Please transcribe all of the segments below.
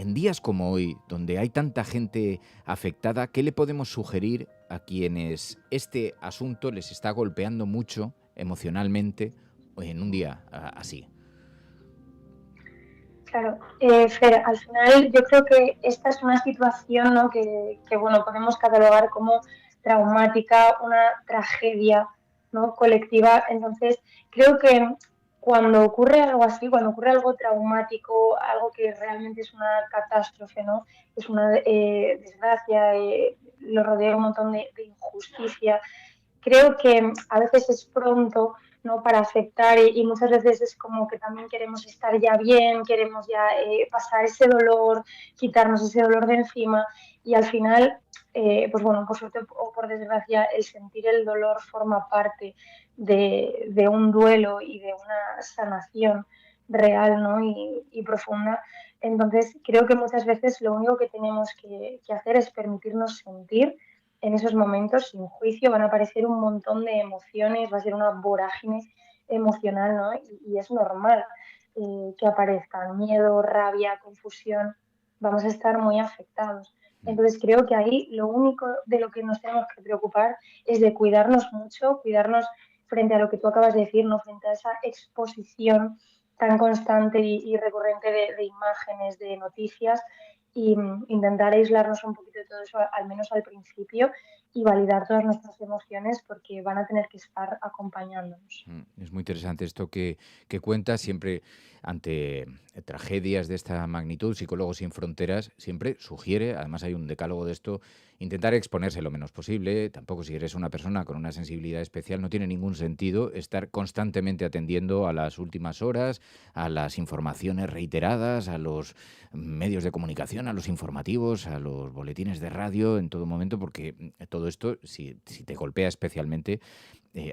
En días como hoy, donde hay tanta gente afectada, ¿qué le podemos sugerir a quienes este asunto les está golpeando mucho emocionalmente en un día así? Claro, Fer, al final yo creo que esta es una situación, ¿no? Bueno, podemos catalogar como traumática, una tragedia, ¿no? Colectiva. Entonces, creo que cuando ocurre algo así, cuando ocurre algo traumático, algo que realmente es una catástrofe, ¿no? Es una desgracia, lo rodea un montón de injusticia. Creo que a veces es pronto, ¿no? Para aceptar y muchas veces es como que también queremos estar ya bien, queremos ya pasar ese dolor, quitarnos ese dolor de encima y al final, pues bueno, por suerte o por desgracia, el sentir el dolor forma parte de un duelo y de una sanación real, ¿no? Y profunda. Entonces, creo que muchas veces lo único que tenemos que hacer es permitirnos sentir en esos momentos sin juicio, van a aparecer un montón de emociones, va a ser una vorágine emocional, ¿no? Y es normal que aparezcan miedo, rabia, confusión, vamos a estar muy afectados. Mm. Entonces creo que ahí lo único de lo que nos tenemos que preocupar es de cuidarnos mucho, cuidarnos frente a lo que tú acabas de decir, ¿no? Frente a esa exposición tan constante y recurrente de imágenes, de noticias, y intentar aislarnos un poquito de todo eso, al menos al principio, y validar todas nuestras emociones porque van a tener que estar acompañándonos. Es muy interesante esto que cuentas. Siempre ante tragedias de esta magnitud, Psicólogos Sin Fronteras siempre sugiere, además hay un decálogo de esto, intentar exponerse lo menos posible. Tampoco, si eres una persona con una sensibilidad especial, no tiene ningún sentido estar constantemente atendiendo a las últimas horas, a las informaciones reiteradas, a los medios de comunicación, a los informativos, a los boletines de radio en todo momento, porque todo esto, si te golpea especialmente,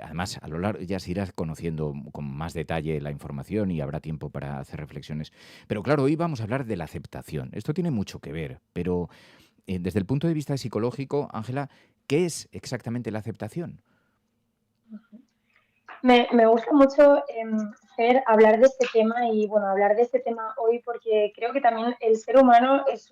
además, a lo largo ya se irá conociendo con más detalle la información y habrá tiempo para hacer reflexiones. Pero claro, hoy vamos a hablar de la aceptación. Esto tiene mucho que ver, pero desde el punto de vista psicológico, Ángela, ¿qué es exactamente la aceptación? Me gusta mucho, Fer, hablar de este tema y, bueno, hablar de este tema hoy porque creo que también el ser humano es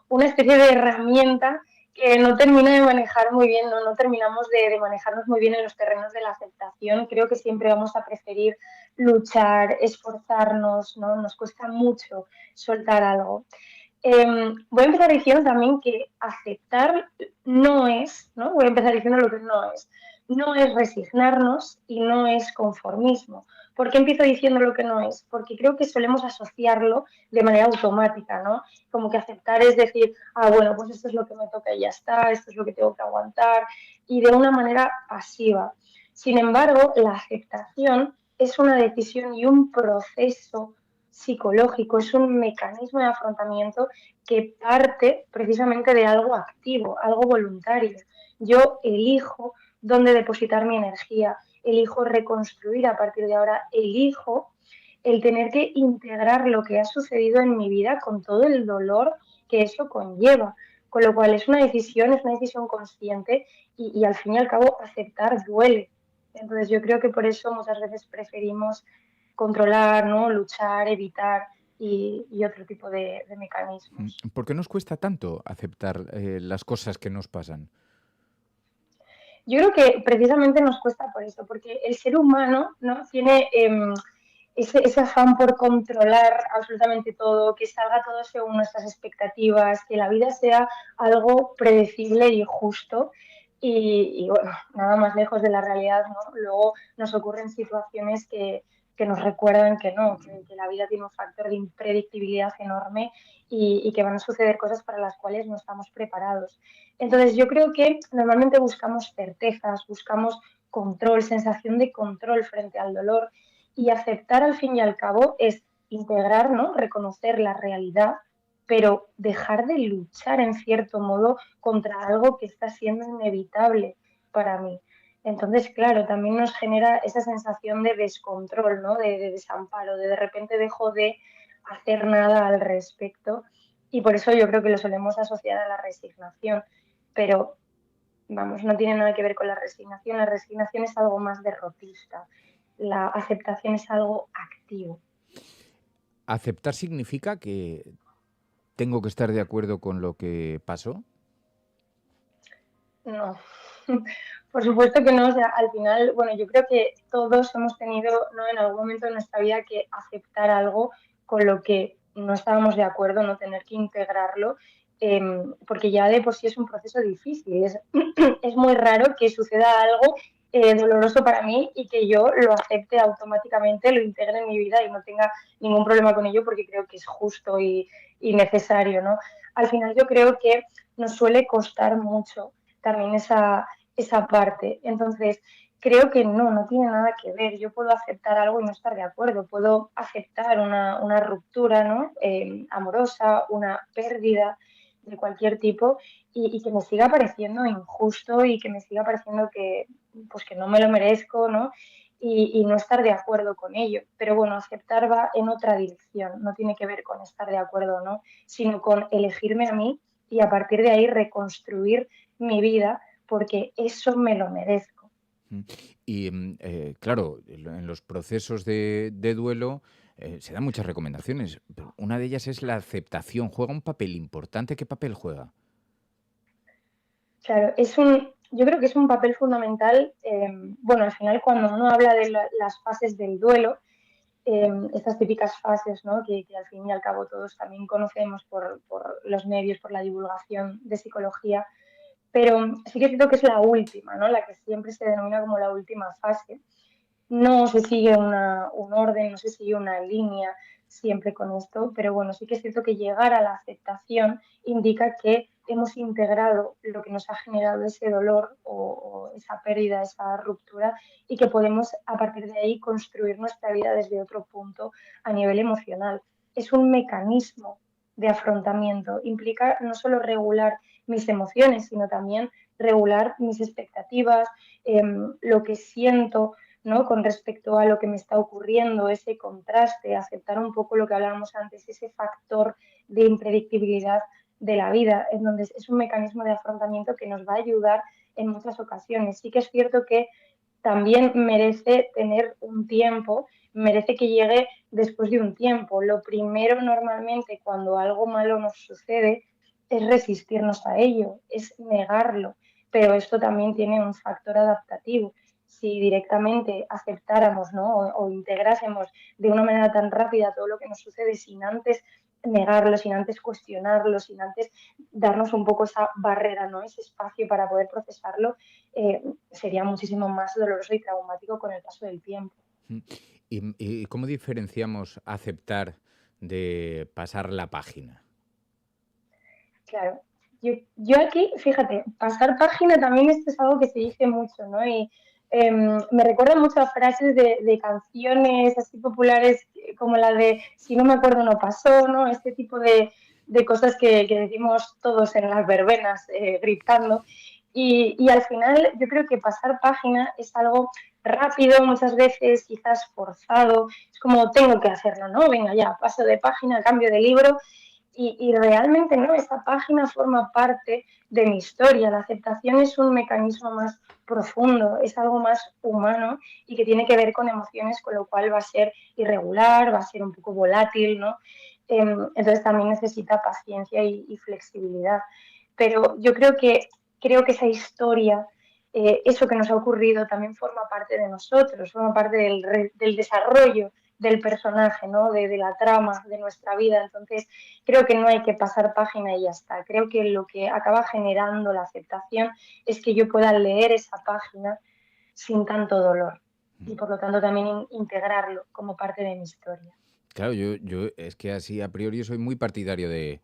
una especie de herramienta que no termina de manejar muy bien, no terminamos de manejarnos muy bien en los terrenos de la aceptación. Creo que siempre vamos a preferir luchar, esforzarnos, ¿no? Nos cuesta mucho soltar algo. Voy a empezar diciendo también que aceptar no es, ¿no? Voy a empezar diciendo lo que no es resignarnos y no es conformismo. ¿Por qué empiezo diciendo lo que no es? Porque creo que solemos asociarlo de manera automática, ¿no? Como que aceptar es decir, ah, bueno, pues esto es lo que me toca y ya está, esto es lo que tengo que aguantar, y de una manera pasiva. Sin embargo, la aceptación es una decisión y un proceso psicológico, es un mecanismo de afrontamiento que parte precisamente de algo activo, algo voluntario. Yo elijo dónde depositar mi energía, elijo reconstruir a partir de ahora, elijo el tener que integrar lo que ha sucedido en mi vida con todo el dolor que eso conlleva. Con lo cual es una decisión consciente y al fin y al cabo aceptar duele. Entonces yo creo que por eso muchas veces preferimos controlar, ¿no? Luchar, evitar y otro tipo de mecanismos. ¿Por qué nos cuesta tanto aceptar las cosas que nos pasan? Yo creo que precisamente nos cuesta por eso, porque el ser humano, ¿no? Tiene ese afán por controlar absolutamente todo, que salga todo según nuestras expectativas, que la vida sea algo predecible y justo. Y bueno, nada más lejos de la realidad, ¿no? Luego nos ocurren situaciones que nos recuerdan que no, que la vida tiene un factor de impredictibilidad enorme y que van a suceder cosas para las cuales no estamos preparados. Entonces yo creo que normalmente buscamos certezas, buscamos control, sensación de control frente al dolor y aceptar al fin y al cabo es integrar, ¿no? Reconocer la realidad, pero dejar de luchar en cierto modo contra algo que está siendo inevitable para mí. Entonces, claro, también nos genera esa sensación de descontrol, ¿no? De desamparo, de repente dejo de hacer nada al respecto y por eso yo creo que lo solemos asociar a la resignación, pero vamos, no tiene nada que ver con la resignación es algo más derrotista, la aceptación es algo activo. Aceptar significa que ¿Tengo que estar de acuerdo con lo que pasó? No, por supuesto que no. O sea, al final, bueno, yo creo que todos hemos tenido, ¿no? En algún momento de nuestra vida que aceptar algo con lo que no estábamos de acuerdo, no tener que integrarlo, porque ya de por sí es un proceso difícil. Es muy raro que suceda algo doloroso para mí y que yo lo acepte automáticamente, lo integre en mi vida y no tenga ningún problema con ello porque creo que es justo y necesario, ¿no? Al final yo creo que nos suele costar mucho también esa parte. Entonces, creo que no tiene nada que ver. Yo puedo aceptar algo y no estar de acuerdo. Puedo aceptar una ruptura, ¿no? Amorosa, una pérdida de cualquier tipo y que me siga pareciendo injusto y que me siga pareciendo que, pues que no me lo merezco, ¿no? Y no estar de acuerdo con ello. Pero bueno, aceptar va en otra dirección, no tiene que ver con estar de acuerdo o no, sino con elegirme a mí y a partir de ahí reconstruir mi vida porque eso me lo merezco. Mm. Y claro, en los procesos de duelo se dan muchas recomendaciones, pero una de ellas es la aceptación. ¿Juega un papel importante? ¿Qué papel juega? Claro, yo creo que es un papel fundamental, bueno, al final cuando uno habla de las fases del duelo, estas típicas fases, ¿no? Que al fin y al cabo todos también conocemos por los medios, por la divulgación de psicología, pero sí que es cierto que es la última, ¿no? La que siempre se denomina como la última fase. No se sigue un orden, no se sigue una línea siempre con esto, pero bueno, sí que es cierto que llegar a la aceptación indica que hemos integrado lo que nos ha generado ese dolor o esa pérdida, esa ruptura, y que podemos a partir de ahí construir nuestra vida desde otro punto a nivel emocional. Es un mecanismo de afrontamiento, implica no solo regular mis emociones, sino también regular mis expectativas, lo que siento, ¿no? Con respecto a lo que me está ocurriendo, ese contraste, aceptar un poco lo que hablábamos antes, ese factor de impredictibilidad de la vida, en donde es un mecanismo de afrontamiento que nos va a ayudar en muchas ocasiones. Sí que es cierto que también merece tener un tiempo, merece que llegue después de un tiempo. Lo primero normalmente cuando algo malo nos sucede es resistirnos a ello, es negarlo, pero esto también tiene un factor adaptativo. Si directamente aceptáramos, ¿no? o integrásemos de una manera tan rápida todo lo que nos sucede sin antes negarlo, sin antes cuestionarlo, sin antes darnos un poco esa barrera, ¿no? Ese espacio para poder procesarlo, eh, sería muchísimo más doloroso y traumático con el paso del tiempo. Mm. ¿Y cómo diferenciamos aceptar de pasar la página? Claro. Yo aquí, fíjate, pasar página también esto es algo que se dice mucho, ¿no? Y me recuerda mucho a frases de canciones así populares como la de si no me acuerdo no pasó, ¿no? Este tipo de cosas que decimos todos en las verbenas gritando. Y al final yo creo que pasar página es algo rápido, muchas veces quizás forzado, es como tengo que hacerlo, ¿no? Venga ya, paso de página, cambio de libro y realmente no, esa página forma parte de mi historia. La aceptación es un mecanismo más profundo, es algo más humano y que tiene que ver con emociones, con lo cual va a ser irregular, va a ser un poco volátil, ¿no? Entonces también necesita paciencia y flexibilidad. Pero yo creo que esa historia, eso que nos ha ocurrido también forma parte de nosotros, forma parte del desarrollo del personaje, ¿no? De la trama de nuestra vida. Entonces, creo que no hay que pasar página y ya está. Creo que lo que acaba generando la aceptación es que yo pueda leer esa página sin tanto dolor y por lo tanto también integrarlo como parte de mi historia. Claro, yo es que así a priori soy muy partidario de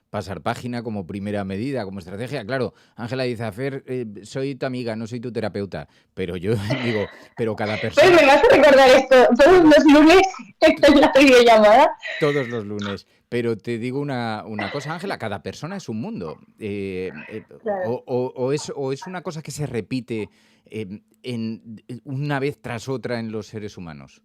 pasar página como primera medida, como estrategia. Claro, Ángela dice, Afer, soy tu amiga, no soy tu terapeuta. Pero yo digo, pero cada Pues persona, me vas a recordar esto todos to- los lunes to- en la videollamada. todos los lunes. Pero te digo una cosa, Ángela, cada persona es un mundo. Claro. O es una cosa que se repite una vez tras otra en los seres humanos.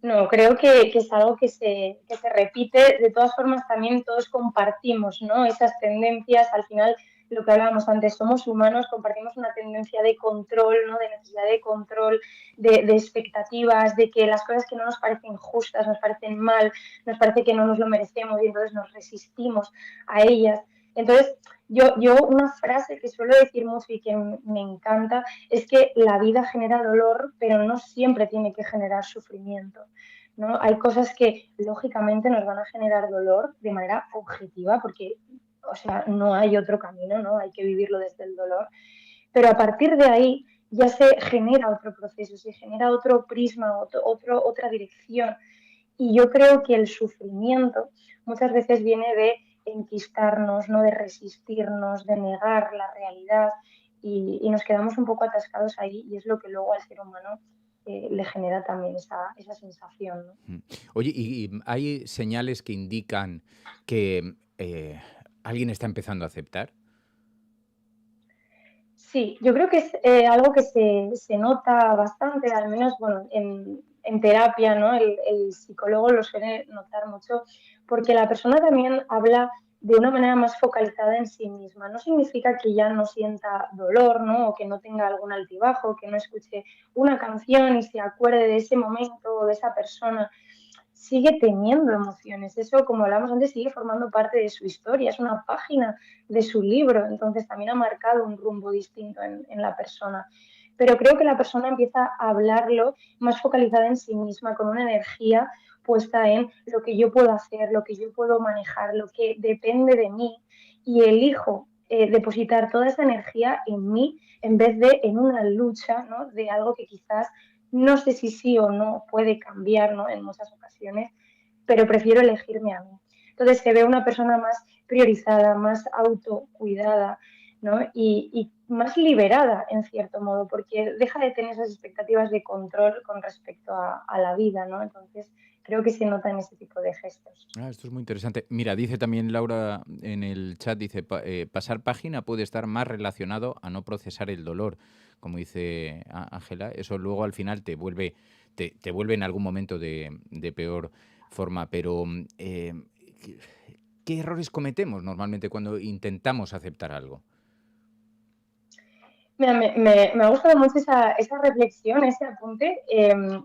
No, creo que es algo que se repite. De todas formas, también todos compartimos, ¿no? Esas tendencias. Al final, lo que hablábamos antes, somos humanos, compartimos una tendencia de control, ¿no? De necesidad de control, de expectativas, de que las cosas que no nos parecen justas, nos parecen mal, nos parece que no nos lo merecemos y entonces nos resistimos a ellas. Entonces, yo una frase que suelo decir mucho y que me encanta es que la vida genera dolor, pero no siempre tiene que generar sufrimiento, ¿no? Hay cosas que lógicamente nos van a generar dolor de manera objetiva, porque, o sea, no hay otro camino, ¿no? Hay que vivirlo desde el dolor. Pero a partir de ahí ya se genera otro proceso, se genera otro prisma, otra dirección. Y yo creo que el sufrimiento muchas veces viene de enquistarnos, ¿no? De resistirnos, de negar la realidad y nos quedamos un poco atascados ahí y es lo que luego al ser humano le genera también esa sensación, ¿no? Mm. Oye, ¿y hay señales que indican que alguien está empezando a aceptar? Sí, yo creo que es algo que se nota bastante, al menos bueno, en terapia, ¿no? El psicólogo lo suele notar mucho, porque la persona también habla de una manera más focalizada en sí misma. No significa que ya no sienta dolor, ¿no? O que no tenga algún altibajo, que no escuche una canción y se acuerde de ese momento o de esa persona. Sigue teniendo emociones. Eso, como hablamos antes, sigue formando parte de su historia, es una página de su libro, entonces también ha marcado un rumbo distinto en la persona. Pero creo que la persona empieza a hablarlo más focalizada en sí misma, con una energía puesta en lo que yo puedo hacer, lo que yo puedo manejar, lo que depende de mí, y elijo depositar toda esa energía en mí en vez de en una lucha, ¿no? De algo que quizás no sé si sí o no puede cambiar, ¿no? En muchas ocasiones, pero prefiero elegirme a mí. Entonces se ve una persona más priorizada, más autocuidada, ¿no? Y más liberada, en cierto modo, porque deja de tener esas expectativas de control con respecto a la vida, ¿no? Entonces creo que se nota en ese tipo de gestos. Ah, esto es muy interesante. Mira, dice también Laura en el chat, dice, pasar página puede estar más relacionado a no procesar el dolor, como dice Ángela. Eso luego al final te vuelve en algún momento de peor forma. Pero, ¿qué, qué errores cometemos normalmente cuando intentamos aceptar algo? Mira, me ha gustado mucho esa reflexión, ese apunte.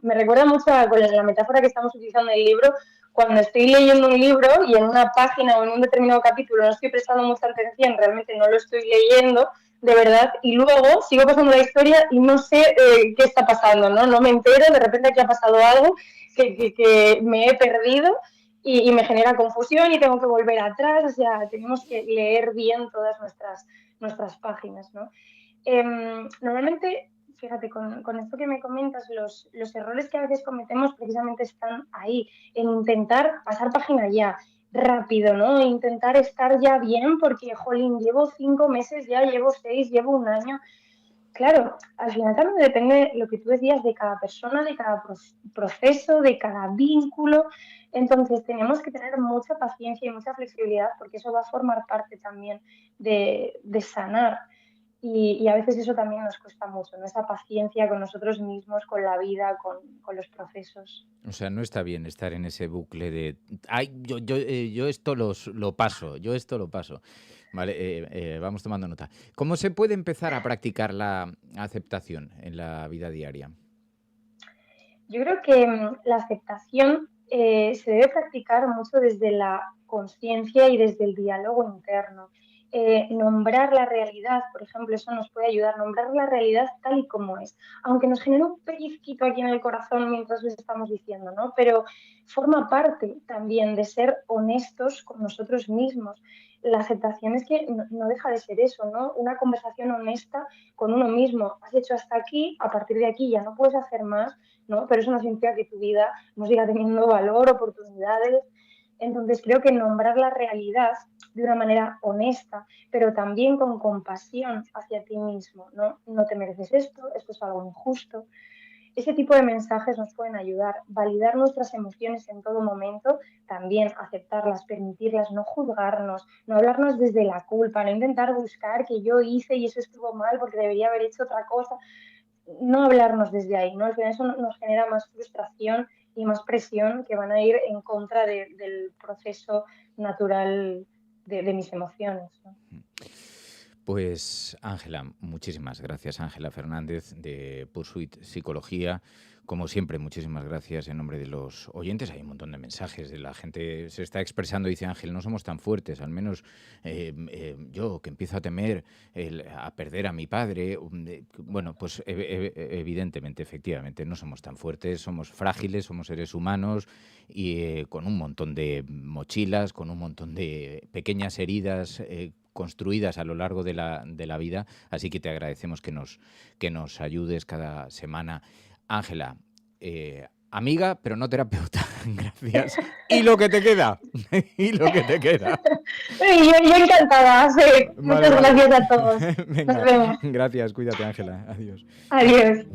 Me recuerda mucho con la metáfora que estamos utilizando en el libro, cuando estoy leyendo un libro y en una página o en un determinado capítulo no estoy prestando mucha atención, realmente no lo estoy leyendo de verdad, y luego sigo pasando la historia y no sé qué está pasando, ¿no? No me entero, de repente aquí ha pasado algo que me he perdido y me genera confusión y tengo que volver atrás, o sea, tenemos que leer bien todas nuestras páginas, ¿no? Normalmente, fíjate, con esto que me comentas, los errores que a veces cometemos precisamente están ahí, en intentar pasar página ya, rápido, ¿no? Intentar estar ya bien porque, jolín, llevo 5 meses ya, llevo 6, llevo un año. Claro, al final también depende lo que tú decías de cada persona, de cada proceso, de cada vínculo. Entonces, tenemos que tener mucha paciencia y mucha flexibilidad porque eso va a formar parte también de sanar. Y a veces eso también nos cuesta mucho, ¿no? Esa paciencia con nosotros mismos, con la vida, con los procesos. O sea, no está bien estar en ese bucle de, ay, yo esto lo paso, yo esto lo paso. Vale, vamos tomando nota. ¿Cómo se puede empezar a practicar la aceptación en la vida diaria? Yo creo que la aceptación se debe practicar mucho desde la conciencia y desde el diálogo interno. Nombrar la realidad, por ejemplo, eso nos puede ayudar, nombrar la realidad tal y como es, aunque nos genere un pellizquito aquí en el corazón mientras lo estamos diciendo, ¿no? Pero forma parte también de ser honestos con nosotros mismos. La aceptación es que no deja de ser eso, ¿no? Una conversación honesta con uno mismo. Has hecho hasta aquí, a partir de aquí ya no puedes hacer más, ¿no? Pero eso no significa que tu vida no siga teniendo valor, oportunidades. Entonces creo que nombrar la realidad de una manera honesta, pero también con compasión hacia ti mismo, ¿no? No te mereces esto es algo injusto. Ese tipo de mensajes nos pueden ayudar. Validar nuestras emociones en todo momento, también aceptarlas, permitirlas, no juzgarnos, no hablarnos desde la culpa, no intentar buscar que yo hice y eso estuvo mal porque debería haber hecho otra cosa, no hablarnos desde ahí, ¿no? Al final eso nos genera más frustración y más presión que van a ir en contra del proceso natural de mis emociones, ¿no? Pues Ángela, muchísimas gracias, Ángela Fernández de Pursuit Psicología. Como siempre, muchísimas gracias en nombre de los oyentes. Hay un montón de mensajes de la gente se está expresando. Dice Ángel, no somos tan fuertes, al menos yo que empiezo a temer a perder a mi padre. Bueno, pues evidentemente, efectivamente, no somos tan fuertes, somos frágiles, somos seres humanos y con un montón de mochilas, con un montón de pequeñas heridas construidas a lo largo de la vida, así que te agradecemos que nos ayudes cada semana. Ángela, amiga, pero no terapeuta, gracias. ¿Y lo que te queda? ¿Y lo que te queda? Yo encantada, sí. Vale, Muchas vale. gracias a todos. Nos Venga, vemos. gracias, cuídate, Ángela, adiós. Adiós.